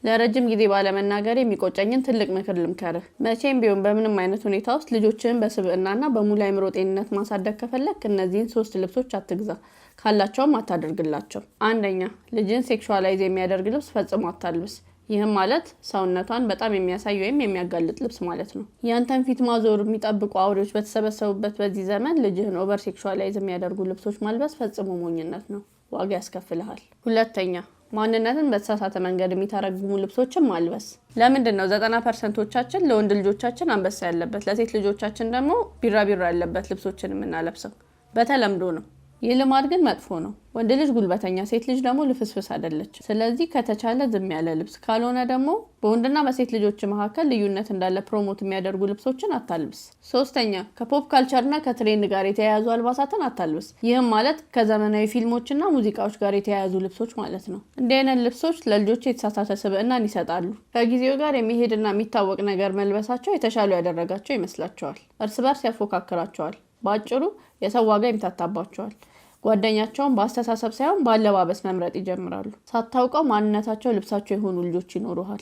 ለረጅም ጊዜ ባለመናገር የሚቆጨኝን ትልቅ ምክር ልምከርህ። መቼም ቢሆን በምንም አይነት ሁኔታ ውስጥ ልጆችህን በስብዕናና በሙሉ አእምሮ ጤንነት ማሳደግ ከፈለክ እነዚህን 3 ልብሶች አትግዛ፣ ካላቸውም አታደርግላቸው። አንደኛ፣ ልጅን ሴክሹዋላይዝ የሚያደርግ ልብስ ፈጽሞ አታልብስ። ይህም ማለት ሰውነቷን በጣም የሚያሳይ ወይም የሚያጋልጥ ልብስ ማለት ነው። ያንተን ፊት ማዞር የሚጠብቁ አውሬዎች በተሰበሰቡበት በዚህ ዘመን ልጅህን ኦቨር ሴክሹዋላይዝ የሚያደርጉ ልብሶች ማልበስ ፈጽሞ ሞኝነት ነው፣ ዋጋ ያስከፍልሃል። ሁለተኛ፣ ማንነትን በተሳሳተ መንገድ የሚተረጉሙ ልብሶችን ማልበስ። ለምንድን ነው 90%ዎቻችን ለወንድ ልጆቻችን አንበሳ ያለበት ለሴት ልጆቻችን ደግሞ ቢራቢራ ያለበት ልብሶችን የምናለብሰው? በተለምዶ ነው። ይህ ልማድ ግን መጥፎ ነው። ወንድ ልጅ ጉልበተኛ፣ ሴት ልጅ ደግሞ ልፍስፍስ አይደለች። ስለዚህ ከተቻለ ዝም ያለ ልብስ፣ ካልሆነ ደግሞ በወንድና በሴት ልጆች መካከል ልዩነት እንዳለ ፕሮሞት የሚያደርጉ ልብሶችን አታልብስ። ሶስተኛ፣ ከፖፕ ካልቸርና ከትሬንድ ጋር የተያያዙ አልባሳትን አታልብስ። ይህም ማለት ከዘመናዊ ፊልሞችና ሙዚቃዎች ጋር የተያያዙ ልብሶች ማለት ነው። እንዲህ አይነት ልብሶች ለልጆች የተሳሳተ ስብዕናን ይሰጣሉ። ከጊዜው ጋር የሚሄድና የሚታወቅ ነገር መልበሳቸው የተሻሉ ያደረጋቸው ይመስላቸዋል። እርስ በርስ ያፎካክራቸዋል። በአጭሩ የሰው ዋጋ ይምታታባቸዋል። ጓደኛቸውን በአስተሳሰብ ሳይሆን በአለባበስ መምረጥ ይጀምራሉ። ሳታውቀው ማንነታቸው ልብሳቸው የሆኑ ልጆች ይኖሩሃል።